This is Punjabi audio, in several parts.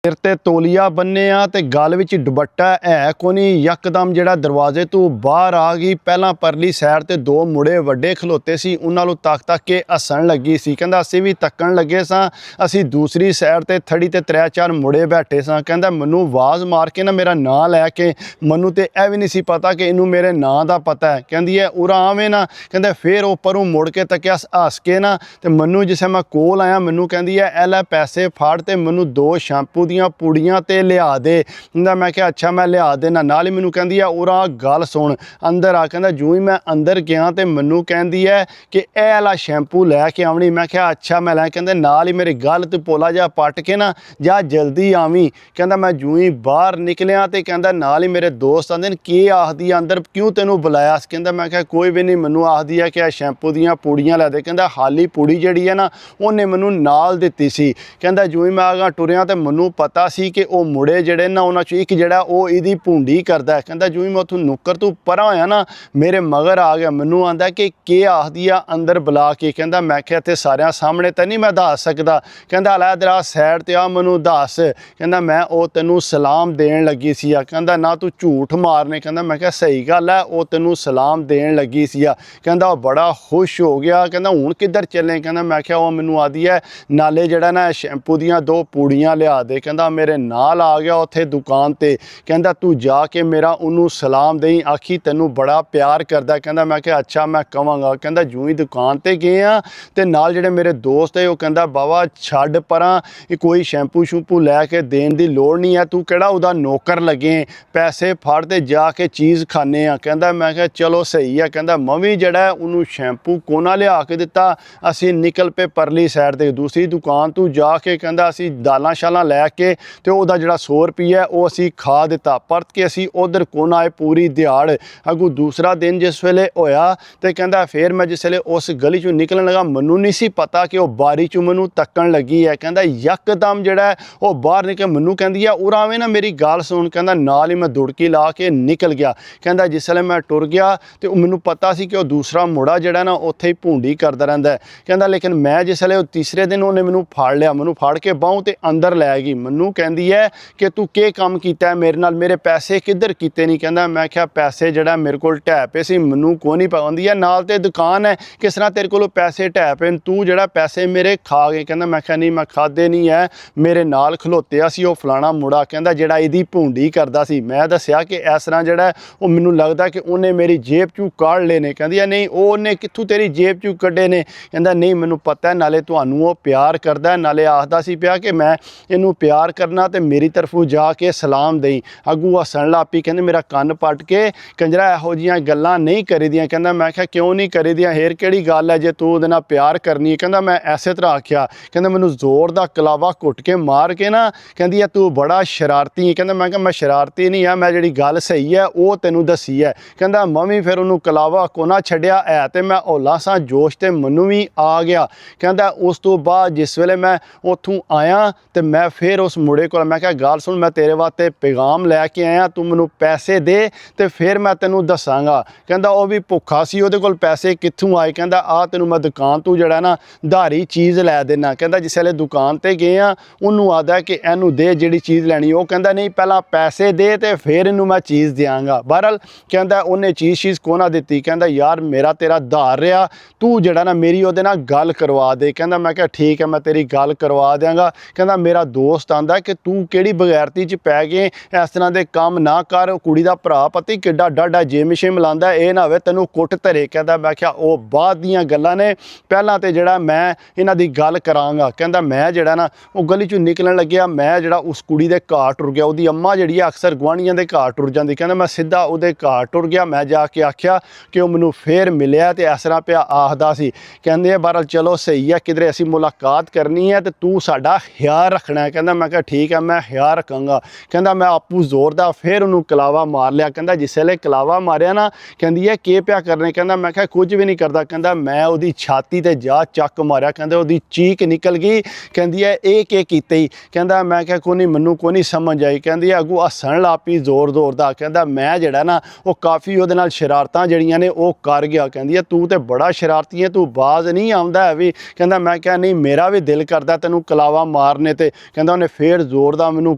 सिर ते तौलिया बन्निया ते गल विच दुपट्टा है कोनी। यकदम जिहड़ा दरवाजे तो बाहर आ गई। पहलां परली साइड ते दो मुड़े वड्डे खलोते सी, उन्हां नूं तक तक के हसन लगी सी। कहंदा असीं भी तक्कण लगे सां। असीं दूसरी साइड ते थड़ी ते 3-4 मुड़े बैठे सां। कहंदा मैनूं आवाज़ मार के ना मेरा नां लैके, मैनूं ते इह भी नहीं सी पता कि इहनूं मेरे नां दा पता है। कहंदी है उरा आवें ना। कहंदा फिर ओह परों मुड़ के तक्किया हस के ना, ते मैनूं जिसलै मैं कोल आया मैनूं कहंदी है ए लै पैसे फड़ ते मैनूं 2 शैंपू ਦੀਆਂ पूड़ियां ते लिया दे। मैं क्या अच्छा मैं लिया देना। नाल ही मैनूं कहंदी है उरा गल सुन अंदर आ। कहंदा जूं ही मैं अंदर गया ते मैनूं कहंदी है कि ए आला शैंपू लैके आवणी। मैं क्या अच्छा मैं लै। कहंदे नाल ही मेरी गल ते पोला जा पट के ना जा जल्दी आवी। कहंदा मैं जूं ही बाहर निकलिया ते कहंदा नाल ही मेरे दोस्त आंदे ने की आखदी अंदर क्यों तैनूं बुलाया। कहंदा मैं क्या कोई भी नहीं, मैनूं आखदी है कि शैंपू दियां पूड़ियां लै दे। कहंदा हाली पूड़ी जिहड़ी है ना उहने मैनूं नाल दित्ती सी। कहंदा जूं ही मैं आगा टुरिया ते मैनूं पता सी कि वो मुड़े जिहड़े ना उन्हां चों एक जिहड़ा ओह इहदी भूंडी करदा है। कहंदा जूं ही मैं उत्थों नुक्कर तो परां होया ना मेरे मगर आ गया। मैनूं आंदा कि आखदी आ अंदर बुला के। कहंदा मैं क्या इत्थे सारियां सामने तां नहीं मैं दस सकदा। कहंदा लै इधर आ साइड ते आ मैनूं दस। कहंदा मैं ओह तैनूं सलाम देण लगी सी। कहंदा ना तू झूठ मारने। कहंदा मैं क्या सही गल है ओह तैनूं सलाम देण लगी सी। कहंदा बड़ा खुश हो गया। कहंदा हुण किधर चले। कहंदा मैं क्या ओह मैनूं आदी है नाले जिहड़ा ना शैंपू दियां 2 पूड़ियां लिया दे। कहंदा मेरे नाल आ गया उत्थे दुकान ते। कहंदा तू जाके मेरा उन्हूं सलाम देई, आखी तैनूं बड़ा प्यार करदा। कहंदा मैं क्या अच्छा मैं कवांगा। कहंदा जूं ही दुकान ते गए आ ते नाल जिहड़े मेरे दोस्त है ओह कहंदा बाबा छड्ड परां, कोई शैंपू शूंपू लैके देण दी लोड़ नहीं है, तू किहड़ा उहदा नौकर लगे, पैसे फड़ ते जाके चीज़ खाने आ। कहंदा मैं क्या चलो सही है। कहंदा मैं जिहड़ा उहनूं शैंपू कोना लिया के दित्ता। असीं निकल पे परली साइड ते दूसरी दुकान तो जाके कहंदा असीं दालां शालां लैके ते ਉਹਦਾ ਜਿਹੜਾ 100 ਰੁਪਈਆ ਉਹ ਅਸੀਂ ਖਾ ਦਿੱਤਾ। ਪਰਤ ਕੇ ਅਸੀਂ ਉਧਰ ਕੋਨ ਆਏ ਪੂਰੀ ਦਿਹਾੜ। ਅੱਗੋਂ ਦੂਸਰਾ ਦਿਨ ਜਿਸ ਵੇਲੇ ਹੋਇਆ ਤੇ ਕਹਿੰਦਾ ਫਿਰ ਮੈਂ ਜਿਸ ਵੇਲੇ ਉਸ ਗਲੀ ਚੋਂ ਨਿਕਲਣ ਲੱਗਾ ਮੈਨੂੰ ਨਹੀਂ ਸੀ ਪਤਾ ਕਿ ਉਹ ਬਾਰੀ ਚੋਂ ਮੈਨੂੰ ਤੱਕਣ ਲੱਗੀ ਹੈ। ਕਹਿੰਦਾ ਯਕਦਮ ਜਿਹੜਾ ਉਹ ਬਾਹਰ ਨਿਕਲ ਮੈਨੂੰ ਕਹਿੰਦੀ ਆ ਉਰਾ ਆਵੇਂ ਨਾ ਮੇਰੀ ਗੱਲ ਸੁਣ। ਕਹਿੰਦਾ ਨਾਲ ਹੀ ਮੈਂ ਦੁੜਕੀ ਲਾ ਕੇ ਨਿਕਲ ਗਿਆ। ਕਹਿੰਦਾ ਜਿਸ ਵੇਲੇ ਮੈਂ ਟੁਰ ਗਿਆ ਤੇ ਉਹ ਮੈਨੂੰ ਪਤਾ ਸੀ ਕਿ ਉਹ ਦੂਸਰਾ ਮੁੰਡਾ ਜਿਹੜਾ ਨਾ ਉੱਥੇ ਹੀ ਭੂੰਡੀ ਕਰਦਾ ਰਹਿੰਦਾ। ਕਹਿੰਦਾ ਲੇਕਿਨ ਮੈਂ ਜਿਸ ਵੇਲੇ ਉਹ ਤੀਸਰੇ ਦਿਨ ਉਹਨੇ ਮੈਨੂੰ ਫੜ ਲਿਆ, ਮੈਨੂੰ ਫੜ ਕੇ ਬਾਹੋਂ ਤੇ ਅੰਦਰ ਲੈ ਗਈ। ਮੈਨੂੰ ਕਹਿੰਦੀ ਹੈ कि तू के काम कीता है मेरे नाल, मेरे पैसे किधर कीते नहीं। कहंदा मैं क्या पैसे जड़ा मेरे को ढै पे सी मैनूं को नहीं पाउंदी है, नाल ते दुकान है किस तरह तेरे को पैसे ढै पे तू जड़ा पैसे मेरे खा गए। कहंदा मैं क्या नहीं मैं खादे नहीं है, मेरे नाल खलोतिया सी ओह फलाना मुड़ा कहंदा जड़ा इहदी भूंडी करदा सी। मैं दस्सिया कि इस तरह जड़ा ओह मैनूं लगदा कि उहने मेरी जेब चों कढ़ लए ने। कहंदी नहीं ओह उहने कित्थों तेरी जेब चों कड्ढे ने। कहंदा नहीं मैनूं पता है नाले तुहानूं ओह प्यार करदा है, नाले आखदा सी पिया कि मैं इहनूं प्यार करना ते मेरी तरफों जाके सलाम दई। अगू हसन ला पई। कहंदे मेरा कन्न पट के कंजरा इहो जिहियां गल्लां नहीं करी दियां। कहंदा मैं क्या क्यों नहीं करी दियां, हेर किहड़ी गल है जे तूं उहदे नाल प्यार करनी है। कहंदा मैं ऐसे तरह आखिया। कहंदा मैनूं जोर दा कलावा घुट के मार के ना कहंदी है तू बड़ा शरारती है। कहंदा मैं क्या मैं शरारती नहीं है, मैं जिहड़ी गल सही है ओह तैनूं दसी है। कहंदा मैं फिर उहनूं कलावा कोना छड्डिया है ते मैं हौला सां जोश ते मैनूं भी आ गया। कहंदा उस तो बाद जिस वेले मैं उत्थों आया ते मैं फिर उस मुड़े कोल मैं क्या गल सुन मैं तेरे वास्ते पैगाम लैके आया, तू मैनूं पैसे दे ते फिर मैं तैनूं दसांगा। कहंदा ओह भी भुखा सी, ओहदे कोल पैसे कित्थों आए। कहंदा आ तैनूं मैं दुकान तो जड़ा ना धारी चीज़ लै देना। कहंदा जिस वेले दुकान ते गए आ उहनूं आदा कि इहनूं दे जिहड़ी चीज़ लैनी। ओह कहंदा नहीं पहलां पैसे दे ते फिर इहनूं मैं चीज़ देआंगा। बहरहाल कहंदा उहने चीज़ कोना दित्ती। कहंदा यार मेरा तेरा धार रहा, तू जड़ा ना मेरी ओहदे नाल गल करवा दे। कहंदा मैं क्या ठीक है मैं तेरी गल करवा देंगा। कहंदा मेरा दोस्त आंदा कि तू किहड़ी बगैरती च पै गए, इस तरह के काम ना कर। कुड़ी दा भरा पति किड्डा डाडा जिम शिम लांदा, ये ना होवे तैनूं कुट धरे। कहंदा मैं क्या ओह बाद दियां गल्लां ने, पहलां ते जड़ा मैं इन्हां दी गल करांगा। कहंदा मैं जड़ा ना ओह गली चों निकलण लग्गिया, मैं जड़ा उस कुड़ी दे घर टुर गया। ओहदी अम्मा जिहड़ी है अक्सर गुआंढियां दे घर टुर जांदी। कहंदा मैं सीधा ओहदे घर टुर गया। मैं जाके आख्या कि ओह मैनूं फिर मिलिया ते इस तरह पिया आखदा सी। कहंदे बहरहाल चलो सही है किधरे असीं मुलाकात करनी है ते तू साडा ख्याल रखना है। कहंदा मैं क्या ठीक है मैं ख्याल रखांगा। कहंदा मैं आपू जोर दा फिर उहनूं कलावा मार लिया। कहंदा जिस वेले कलावा मारिया ना कहंदी है के पिया करने। कहंदा मैं क्या कुछ भी नहीं करदा। कहंदा मैं ओहदी छाती ते जा चक मारिया। कहंदे ओहदी चीक निकल गई। कहंदी है ये के कीते ही। कहंदा मैं क्या कोई नहीं मैनूं कोई नहीं समझ आई। कहंदी अगू हसन ला पई जोर जोर दा। कहंदा मैं जड़ा ना वो काफ़ी ओहदे नाल शरारतां जड़ियां ने वो कर गया। कहंदी है तू तो बड़ा शरारती है, तू बाज नहीं आउंदा है भी। कहंदा मैं क्या नहीं मेरा भी दिल करदा तैनूं कलावा मारने ते। कहंदा उहने ਫੇਰ ਜ਼ੋਰ ਦਾ ਮੈਨੂੰ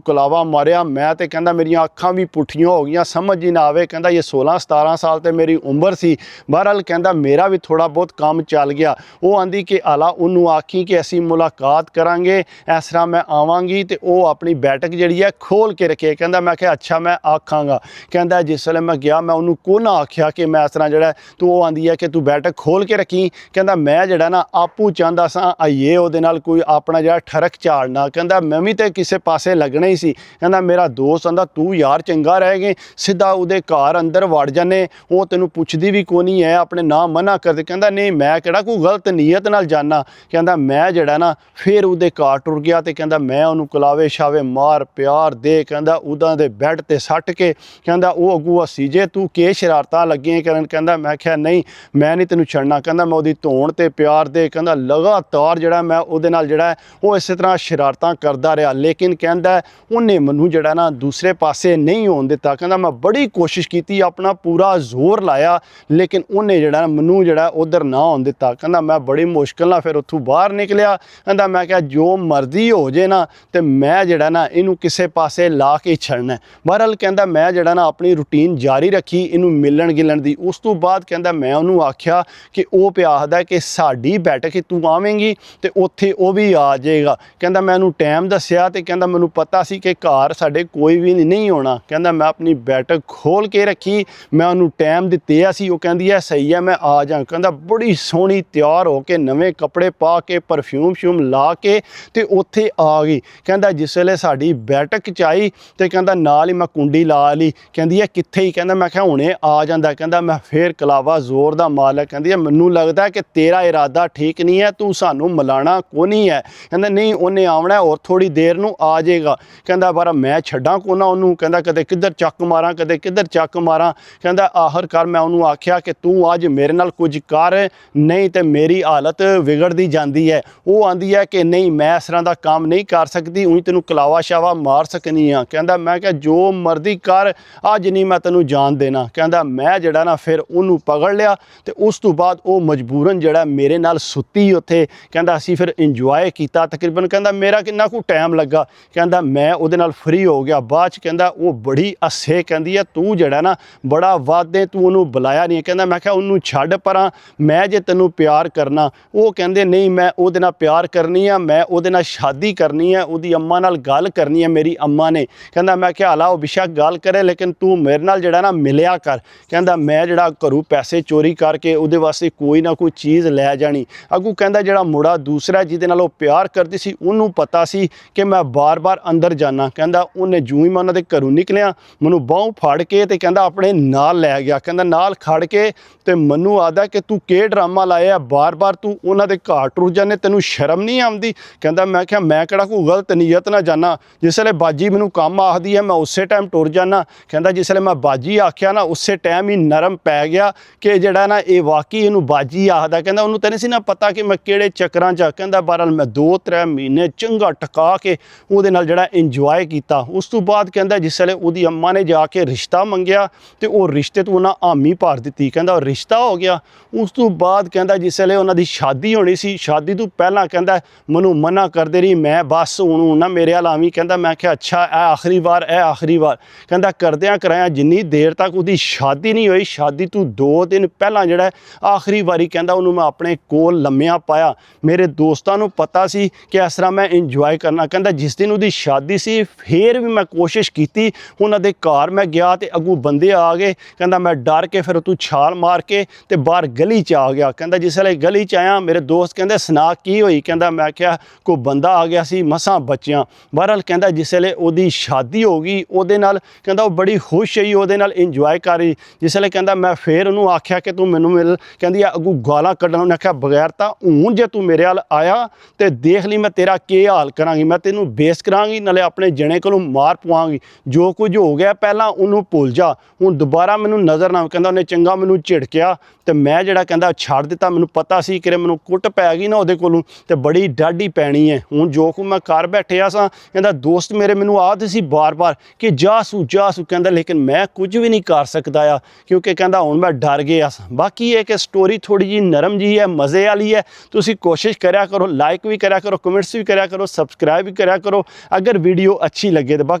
ਕਲਾਵਾ ਮਾਰਿਆ। ਮੈਂ ਤੇ ਕਹਿੰਦਾ ਮੇਰੀਆਂ ਅੱਖਾਂ ਵੀ ਪੁੱਠੀਆਂ ਹੋ ਗਈਆਂ, ਸਮਝ ਹੀ ਨਾ ਆਵੇ। ਕਹਿੰਦਾ ਇਹ 16-17 ਸਾਲ ਤੇ ਮੇਰੀ ਉਮਰ ਸੀ। ਬਹਰਹਾਲ ਕਹਿੰਦਾ ਮੇਰਾ ਵੀ ਥੋੜਾ ਬਹੁਤ ਕੰਮ ਚੱਲ ਗਿਆ। ਉਹ ਆਂਦੀ ਕਿ ਆਲਾ ਉਹਨੂੰ ਆਖੀ ਕਿ ਅਸੀਂ ਮੁਲਾਕਾਤ ਕਰਾਂਗੇ, ਇਸ ਤਰ੍ਹਾਂ ਮੈਂ ਆਵਾਂਗੀ ਤੇ ਉਹ ਆਪਣੀ ਬੈਠਕ ਜਿਹੜੀ ਹੈ ਖੋਲ ਕੇ ਰੱਖੇ। ਕਹਿੰਦਾ ਮੈਂ ਕਿਹਾ ਅੱਛਾ ਮੈਂ ਆਖਾਂਗਾ। ਕਹਿੰਦਾ ਜਿਸ ਵੇਲੇ ਮੈਂ ਗਿਆ ਮੈਂ ਉਹਨੂੰ ਕੋਨਾ ਆਖਿਆ ਕਿ ਮੈਂ ਇਸ ਤਰ੍ਹਾਂ ਜਿਹੜਾ ਤੂੰ, ਉਹ ਆਂਦੀ ਹੈ ਕਿ ਤੂੰ ਬੈਠਕ ਖੋਲ ਕੇ ਰੱਖੀ। ਕਹਿੰਦਾ ਮੈਂ ਜਿਹੜਾ ਨਾ ਆਪੂ ਚਾਹੁੰਦਾ ਸਾਂ ਆਈਏ ਉਹਦੇ ਨਾਲ ਕੋਈ ਆਪਣਾ ਜਿਹੜਾ ਠਰਕ ਝਾੜਨਾ। ਕਹਿੰਦਾ ਮੈਂ ਵੀ ਤੇ ਕਿਸੇ ਪਾਸੇ ਲੱਗਣਾ ਹੀ ਸੀ। ਕਹਿੰਦਾ ਮੇਰਾ ਦੋਸਤ ਆਂਦਾ ਤੂੰ ਯਾਰ ਚੰਗਾ ਰਹਿ ਗਏ, ਸਿੱਧਾ ਉਹਦੇ ਘਰ ਅੰਦਰ ਵੜ ਜਾਨੇ, ਉਹ ਤੈਨੂੰ ਪੁੱਛਦੀ ਵੀ ਕੋਈ ਨਹੀਂ ਹੈ, ਆਪਣੇ ਨਾਂ ਮਨਾ ਕਰਦੇ। ਕਹਿੰਦਾ ਨਹੀਂ ਮੈਂ ਕਿਹੜਾ ਕੋਈ ਗਲਤ ਨੀਅਤ ਨਾਲ ਜਾਣਾ। ਕਹਿੰਦਾ ਮੈਂ ਜਿਹੜਾ ਨਾ ਫਿਰ ਉਹਦੇ ਘਰ ਟੁਰ ਗਿਆ ਤੇ ਕਹਿੰਦਾ ਮੈਂ ਉਹਨੂੰ ਕਲਾਵੇ ਸ਼ਾਵੇ ਮਾਰ ਪਿਆਰ ਦੇ, ਕਹਿੰਦਾ ਉਹਦਾਂ ਦੇ ਬੈੱਡ ਤੇ ਸੱਟ ਕੇ ਕਹਿੰਦਾ ਉਹ ਅੱਗੂ ਹੱਸੀ ਜੇ ਤੂੰ ਕੀ ਸ਼ਰਾਰਤਾਂ ਲੱਗੀਆਂ ਕਰਨ। ਕਹਿੰਦਾ ਮੈਂ ਕਿਹਾ ਨਹੀਂ ਮੈਂ ਨਹੀਂ ਤੈਨੂੰ ਛੱਡਣਾ। ਕਹਿੰਦਾ ਮੈਂ ਉਹਦੀ ਧੌਣ ਤੇ ਪਿਆਰ ਦੇ, ਕਹਿੰਦਾ ਲਗਾਤਾਰ ਜਿਹੜਾ ਮੈਂ ਉਹਦੇ ਨਾਲ ਜਿਹੜਾ ਉਹ ਇਸੇ ਤਰ੍ਹਾਂ ਸ਼ਰਾਰਤਾਂ ਕਰਦਾ ਰਿਹਾ। ਲੇਕਿਨ ਕਹਿੰਦਾ ਉਹਨੇ ਮੈਨੂੰ ਜਿਹੜਾ ਨਾ ਦੂਸਰੇ ਪਾਸੇ ਨਹੀਂ ਹੋਣ ਦਿੱਤਾ। ਕਹਿੰਦਾ ਮੈਂ ਬੜੀ ਕੋਸ਼ਿਸ਼ ਕੀਤੀ, ਆਪਣਾ ਪੂਰਾ ਜ਼ੋਰ ਲਾਇਆ, ਲੇਕਿਨ ਉਹਨੇ ਜਿਹੜਾ ਮੈਨੂੰ ਜਿਹੜਾ ਉਧਰ ਨਾ ਹੋਣ ਦਿੱਤਾ। ਕਹਿੰਦਾ ਮੈਂ ਬੜੀ ਮੁਸ਼ਕਿਲ ਨਾਲ ਫਿਰ ਉੱਥੋਂ ਬਾਹਰ ਨਿਕਲਿਆ। ਕਹਿੰਦਾ ਮੈਂ ਕਿਹਾ ਜੋ ਮਰਜ਼ੀ ਹੋ ਜੇ ਨਾ ਤੇ ਮੈਂ ਜਿਹੜਾ ਨਾ ਇਹਨੂੰ ਕਿਸੇ ਪਾਸੇ ਲਾ ਕੇ ਛੱਡਣਾ। ਬਹਰਹਾਲ ਕਹਿੰਦਾ ਮੈਂ ਜਿਹੜਾ ਨਾ ਆਪਣੀ ਰੂਟੀਨ ਜਾਰੀ ਰੱਖੀ ਇਹਨੂੰ ਮਿਲਣ ਗਿਲਣ ਦੀ। ਉਸ ਤੋਂ ਬਾਅਦ ਕਹਿੰਦਾ ਮੈਂ ਉਹਨੂੰ ਆਖਿਆ ਕਿ ਉਹ ਪਿਆ ਆਖਦਾ ਕਿ ਸਾਡੀ ਬੈਠਕ ਤੂੰ ਆਵੇਂਗੀ ਤੇ ਉੱਥੇ ਉਹ ਵੀ ਆ ਜਾਏਗਾ। ਕਹਿੰਦਾ ਮੈਂ ਉਹਨੂੰ ਟਾਈਮ ਦੱਸਿਆ ਤੇ ਕਹਿੰਦਾ ਮੈਨੂੰ ਪਤਾ ਸੀ ਕਿ ਘਰ ਸਾਡੇ ਕੋਈ ਵੀ ਨਹੀਂ ਹੋਣਾ। ਕਹਿੰਦਾ ਮੈਂ ਆਪਣੀ ਬੈਠਕ ਖੋਲ ਕੇ ਰੱਖੀ, ਮੈਂ ਉਹਨੂੰ ਟਾਈਮ ਦਿੱਤੇ ਸੀ। ਉਹ ਕਹਿੰਦੀ ਹੈ ਸਹੀ ਹੈ ਮੈਂ ਆ ਜਾ। ਕਹਿੰਦਾ ਬੜੀ ਸੋਹਣੀ ਤਿਆਰ ਹੋ ਕੇ ਨਵੇਂ ਕੱਪੜੇ ਪਾ ਕੇ ਪਰਫਿਊਮ ਸ਼ਿਊਮ ਲਾ ਕੇ ਤੇ ਉੱਥੇ ਆ ਗਈ। ਕਹਿੰਦਾ ਜਿਸ ਵੇਲੇ ਸਾਡੀ ਬੈਠਕ 'ਚ ਆਈ ਤੇ ਕਹਿੰਦਾ ਨਾਲ ਹੀ ਮੈਂ ਕੁੰਡੀ ਲਾ ਲਈ। ਕਹਿੰਦੀ ਹੈ ਕਿੱਥੇ ਹੀ। ਕਹਿੰਦਾ ਮੈਂ ਕਿਹਾ ਹੁਣੇ ਆ ਜਾਂਦਾ। ਕਹਿੰਦਾ ਮੈਂ ਫੇਰ ਕਲਾਵਾ ਜ਼ੋਰ ਦਾ ਮਾਲਿਆ। ਕਹਿੰਦੀ ਹੈ ਮੈਨੂੰ ਲੱਗਦਾ ਕਿ ਤੇਰਾ ਇਰਾਦਾ ਠੀਕ ਨਹੀਂ ਹੈ, ਤੂੰ ਸਾਨੂੰ ਮਿਲਾਣਾ ਕੋ ਨਹੀਂ ਹੈ। ਕਹਿੰਦਾ ਨਹੀਂ ਉਹਨੇ ਆਉਣਾ ਔਰ ਥੋੜੀ ਦੇਰ ਨੂੰ ਆ ਜਾਏਗਾ। ਕਹਿੰਦਾ ਪਰ ਮੈਂ ਛੱਡਾਂ ਕੋ ਨਾ ਉਹਨੂੰ। ਕਹਿੰਦਾ ਕਦੇ ਕਿੱਧਰ ਚੱਕ ਮਾਰਾਂ ਕਦੇ ਕਿੱਧਰ ਚੱਕ ਮਾਰਾਂ। ਕਹਿੰਦਾ ਆਖਰਕਾਰ ਮੈਂ ਉਹਨੂੰ ਆਖਿਆ ਕਿ ਤੂੰ ਅੱਜ ਮੇਰੇ ਨਾਲ ਕੁਝ ਕਰ, ਨਹੀਂ ਤੇ ਮੇਰੀ ਹਾਲਤ ਵਿਗੜਦੀ ਜਾਂਦੀ ਹੈ। ਉਹ ਆਂਦੀ ਹੈ ਕਿ ਨਹੀਂ ਮੈਂ ਇਸ ਤਰ੍ਹਾਂ ਦਾ ਕੰਮ ਨਹੀਂ ਕਰ ਸਕਦੀ, ਉਹੀ ਤੈਨੂੰ ਕਲਾਵਾ ਸ਼ਾਵਾ ਮਾਰ ਸਕਨੀ ਆ। ਕਹਿੰਦਾ ਮੈਂ ਕਿਹਾ ਜੋ ਮਰਜ਼ੀ ਕਰ, ਅੱਜ ਨਹੀਂ ਮੈਂ ਤੈਨੂੰ ਜਾਣ ਦੇਣਾ। ਕਹਿੰਦਾ ਮੈਂ ਜਿਹੜਾ ਨਾ ਫਿਰ ਉਹਨੂੰ ਪਕੜ ਲਿਆ ਤੇ ਉਸ ਤੋਂ ਬਾਅਦ ਉਹ ਮਜਬੂਰਨ ਜਿਹੜਾ ਮੇਰੇ ਨਾਲ ਸੁੱਤੀ ਉੱਥੇ। ਕਹਿੰਦਾ ਅਸੀਂ ਫਿਰ ਇੰਜੋਏ ਕੀਤਾ ਤਕਰੀਬਨ। ਕਹਿੰਦਾ ਮੇਰਾ ਕਿੰਨਾ ਕੁ ਟਾਈਮ ਲੱਗਾ। ਕਹਿੰਦਾ ਮੈਂ ਉਹਦੇ ਨਾਲ ਫਰੀ ਹੋ ਗਿਆ। ਬਾਅਦ 'ਚ ਕਹਿੰਦਾ ਉਹ ਬੜੀ ਹੱਸੇ। ਕਹਿੰਦੀ ਹੈ ਤੂੰ ਜਿਹੜਾ ਨਾ ਬੜਾ ਵਾਦੇ, ਤੂੰ ਉਹਨੂੰ ਬੁਲਾਇਆ ਨਹੀਂ। ਕਹਿੰਦਾ ਮੈਂ ਕਿਹਾ ਉਹਨੂੰ ਛੱਡ ਪਰਾਂ, ਮੈਂ ਜੇ ਤੈਨੂੰ ਪਿਆਰ ਕਰਨਾ। ਉਹ ਕਹਿੰਦੇ ਨਹੀਂ ਮੈਂ ਉਹਦੇ ਨਾਲ ਪਿਆਰ ਕਰਨੀ ਆ, ਮੈਂ ਉਹਦੇ ਨਾਲ ਸ਼ਾਦੀ ਕਰਨੀ ਹੈ, ਉਹਦੀ ਅੰਮਾ ਨਾਲ ਗੱਲ ਕਰਨੀ ਹੈ, ਮੇਰੀ ਅੰਮਾ ਨੇ। ਕਹਿੰਦਾ ਮੈਂ ਕਿਹਾ ਹਾਲਾ ਉਹ ਬੇਸ਼ੱਕ ਗੱਲ ਕਰੇ ਲੇਕਿਨ ਤੂੰ ਮੇਰੇ ਨਾਲ ਜਿਹੜਾ ਨਾ ਮਿਲਿਆ ਕਰ। ਕਹਿੰਦਾ ਮੈਂ ਜਿਹੜਾ ਘਰੋਂ ਪੈਸੇ ਚੋਰੀ ਕਰਕੇ ਉਹਦੇ ਵਾਸਤੇ ਕੋਈ ਨਾ ਕੋਈ ਚੀਜ਼ ਲੈ ਜਾਣੀ। ਅੱਗੋਂ ਕਹਿੰਦਾ ਜਿਹੜਾ ਮੁੰਡਾ ਦੂਸਰਾ ਜਿਹਦੇ ਨਾਲ ਉਹ ਪਿਆਰ ਕਰਦੀ ਸੀ ਉਹਨੂੰ ਪਤਾ ਸੀ ਕਿ ਮੈਂ ਬਾਰ-ਬਾਰ ਅੰਦਰ ਜਾਣਾ। ਕਹਿੰਦਾ ਉਹਨੇ ਜੂੰ ਹੀ ਮੈਂ ਉਹਨਾਂ ਦੇ ਘਰੋਂ ਨਿਕਲਿਆ ਮੈਨੂੰ ਬਾਹੋਂ ਫੜ ਕੇ ਤੇ ਕਹਿੰਦਾ ਆਪਣੇ ਨਾਲ ਲੈ ਗਿਆ। ਕਹਿੰਦਾ ਨਾਲ ਖੜ ਕੇ ਤੇ ਮੈਨੂੰ ਆਦਾ ਕਿ ਤੂੰ ਕੀ ਡਰਾਮਾ ਲਾਇਆ, ਬਾਰ-ਬਾਰ ਤੂੰ ਉਹਨਾਂ ਦੇ ਘਰ ਟੁਰ ਜਾਨੇ, ਤੈਨੂੰ ਸ਼ਰਮ ਨਹੀਂ ਆਉਂਦੀ। ਕਹਿੰਦਾ ਮੈਂ ਕਿਹਾ ਮੈਂ ਕਿਹੜਾ ਕੋਈ ਗਲਤ ਨੀਅਤ ਨਾਲ ਜਾਣਾ, ਜਿਸ ਵੇਲੇ ਬਾਜੀ ਮੈਨੂੰ ਕੰਮ ਆਖਦੀ ਹੈ ਮੈਂ ਉਸੇ ਟਾਈਮ ਟੁਰ ਜਾਣਾ। ਕਹਿੰਦਾ ਜਿਸ ਵੇਲੇ ਮੈਂ ਬਾਜੀ ਆਖਿਆ ਨਾ ਉਸੇ ਟਾਈਮ ਹੀ ਨਰਮ ਪੈ ਗਿਆ ਕਿ ਜਿਹੜਾ ਨਾ ਇਹ ਵਾਕਈ ਇਹਨੂੰ ਬਾਜੀ ਆਖਦਾ। ਕਹਿੰਦਾ ਉਹਨੂੰ ਤਾਂ ਨਹੀਂ ਸੀ ਨਾ ਪਤਾ ਕਿ ਮੈਂ ਕਿਹੜੇ ਚੱਕਰਾਂ 'ਚ। ਕਹਿੰਦਾ ਬਹਰਹਾਲ ਮੈਂ 2-3 ਮਹੀਨੇ ਚੰਗਾ ਟਕਾ ਕੇ ਉਹਦੇ ਨਾਲ ਜਿਹੜਾ ਇੰਜੋਏ ਕੀਤਾ। ਉਸ ਤੋਂ ਬਾਅਦ ਕਹਿੰਦਾ ਜਿਸ ਵੇਲੇ ਉਹਦੀ ਅੰਮਾ ਨੇ ਜਾ ਕੇ ਰਿਸ਼ਤਾ ਮੰਗਿਆ ਤੇ ਉਹ ਰਿਸ਼ਤੇ ਤੋਂ ਉਹਨਾਂ ਹਾਮੀ ਭਰ ਦਿੱਤੀ। ਕਹਿੰਦਾ ਰਿਸ਼ਤਾ ਹੋ ਗਿਆ। ਉਸ ਤੋਂ ਬਾਅਦ ਕਹਿੰਦਾ ਜਿਸ ਵੇਲੇ ਉਹਨਾਂ ਦੀ ਸ਼ਾਦੀ ਹੋਣੀ ਸੀ, ਸ਼ਾਦੀ ਤੋਂ ਪਹਿਲਾਂ ਕਹਿੰਦਾ ਮੈਨੂੰ ਮਨਾ ਕਰਦੇ ਰਹੀ, ਮੈਂ ਬਸ ਹੁਣ ਨਾ ਮੇਰੇ ਵੱਲ ਆਵੀਂ। ਕਹਿੰਦਾ ਮੈਂ ਕਿਹਾ ਅੱਛਾ ਇਹ ਆਖਰੀ ਵਾਰ, ਇਹ ਆਖਰੀ ਵਾਰ। ਕਹਿੰਦਾ ਕਰਦਿਆਂ ਕਰਾਇਆ ਜਿੰਨੀ ਦੇਰ ਤੱਕ ਉਹਦੀ ਸ਼ਾਦੀ ਨਹੀਂ ਹੋਈ, ਸ਼ਾਦੀ ਤੋਂ 2 ਦਿਨ ਪਹਿਲਾਂ ਜਿਹੜਾ ਆਖਰੀ ਵਾਰੀ ਕਹਿੰਦਾ ਉਹਨੂੰ ਮੈਂ ਆਪਣੇ ਕੋਲ ਲੰਮਿਆਂ ਪਾਇਆ। ਮੇਰੇ ਦੋਸਤਾਂ ਨੂੰ ਪਤਾ ਸੀ ਕਿ ਇਸ ਤਰ੍ਹਾਂ ਮੈਂ ਇੰਜੋਏ ਕਰਨਾ। ਕਹਿੰਦਾ ਜਿਸ ਦਿਨ ਉਹਦੀ ਸ਼ਾਦੀ ਸੀ ਫਿਰ ਵੀ ਮੈਂ ਕੋਸ਼ਿਸ਼ ਕੀਤੀ, ਉਹਨਾਂ ਦੇ ਘਰ ਮੈਂ ਗਿਆ ਤੇ ਅੱਗੋਂ ਬੰਦੇ ਆ ਗਏ। ਕਹਿੰਦਾ ਮੈਂ ਡਰ ਕੇ ਫਿਰ ਤੂੰ ਛਾਲ ਮਾਰ ਕੇ ਤੇ ਬਾਹਰ ਗਲੀ 'ਚ ਆ ਗਿਆ। ਕਹਿੰਦਾ ਜਿਸ ਵੇਲੇ ਗਲੀ 'ਚ ਆਇਆ ਮੇਰੇ ਦੋਸਤ ਕਹਿੰਦੇ ਸੁਣਾ ਕੀ ਹੋਈ। ਕਹਿੰਦਾ ਮੈਂ ਕਿਹਾ ਕੋਈ ਬੰਦਾ ਆ ਗਿਆ ਸੀ ਮਸਾਂ ਬਚਿਆ। ਬਹਰਹਾਲ ਕਹਿੰਦਾ ਜਿਸ ਵੇਲੇ ਉਹਦੀ ਸ਼ਾਦੀ ਹੋ ਗਈ ਉਹਦੇ ਨਾਲ ਕਹਿੰਦਾ ਉਹ ਬੜੀ ਖੁਸ਼ ਹੋਈ, ਉਹਦੇ ਨਾਲ ਇੰਜੋਏ ਕਰ ਰਹੀ। ਜਿਸ ਵੇਲੇ ਕਹਿੰਦਾ ਮੈਂ ਫਿਰ ਉਹਨੂੰ ਆਖਿਆ ਕਿ ਤੂੰ ਮੈਨੂੰ ਮਿਲ। ਕਹਿੰਦੀ ਆ ਅੱਗੋਂ ਗਾਲਾਂ ਕੱਢਣ। ਉਹਨੇ ਆਖਿਆ ਬਗੈਰ ਤਾਂ ਹੁਣ ਜੇ ਤੂੰ ਮੇਰੇ ਵੱਲ ਆਇਆ ਤੇ ਦੇਖ ਲਈ ਮੈਂ ਤੇਰਾ ਕੀ ਹਾਲ ਕਰਾਂਗੀ, ਮੈਂ ਤੈਨੂੰ ਬੇਸ ਕਰਾਂਗੀ ਨਾਲੇ ਆਪਣੇ ਜਣੇ ਕੋਲੋਂ ਮਾਰ ਪਵਾਂਗੀ। ਜੋ ਕੁਝ ਹੋ ਗਿਆ ਪਹਿਲਾਂ ਉਹਨੂੰ ਭੁੱਲ ਜਾ, ਹੁਣ ਦੁਬਾਰਾ ਮੈਨੂੰ ਨਜ਼ਰ ਨਾ। ਕਹਿੰਦਾ ਉਹਨੇ ਚੰਗਾ ਮੈਨੂੰ ਝਿੜਕਿਆ ਤੇ ਮੈਂ ਜਿਹੜਾ ਕਹਿੰਦਾ ਛੱਡ ਦਿੱਤਾ। ਮੈਨੂੰ ਪਤਾ ਸੀ ਕਿ ਮੈਨੂੰ ਕੁੱਟ ਪੈ ਗਈ ਨਾ ਉਹਦੇ ਕੋਲੋਂ ਤੇ ਬੜੀ ਡਾਢੀ ਪੈਣੀ ਹੈ। ਹੁਣ ਜੋ ਕੁ ਮੈਂ ਘਰ ਬੈਠਿਆ ਸਾਂ ਕਹਿੰਦਾ ਦੋਸਤ ਮੇਰੇ ਮੈਨੂੰ ਆਖਦੇ ਸੀ ਬਾਰ-ਬਾਰ ਕਿ ਜਾ ਸੂ ਜਾ ਸੂ। ਕਹਿੰਦਾ ਲੇਕਿਨ ਮੈਂ ਕੁਝ ਵੀ ਨਹੀਂ ਕਰ ਸਕਦਾ ਆ ਕਿਉਂਕਿ ਕਹਿੰਦਾ ਹੁਣ ਮੈਂ ਡਰ ਗਿਆ ਸਾਂ। ਬਾਕੀ ਇਹ ਕਿ ਸਟੋਰੀ ਥੋੜੀ ਜਿਹੀ ਨਰਮ ਜਿਹੀ ਹੈ, ਮਜ਼ੇ ਵਾਲੀ ਹੈ। ਤੁਸੀਂ ਕੋਸ਼ਿਸ਼ ਕਰਿਆ ਕਰੋ, ਲਾਈਕ ਵੀ ਕਰਿਆ ਕਰੋ, ਕਮੈਂਟਸ ਵੀ ਕਰਿਆ ਕਰੋ, ਸਬਸਕ੍ਰਾਈਬ ਵੀ ਕਰਿਆ ਕਰੋ ਅਗਰ ਵੀਡੀਓ ਅੱਛੀ ਲੱਗੇ। ਤੇ ਬਾਕੀ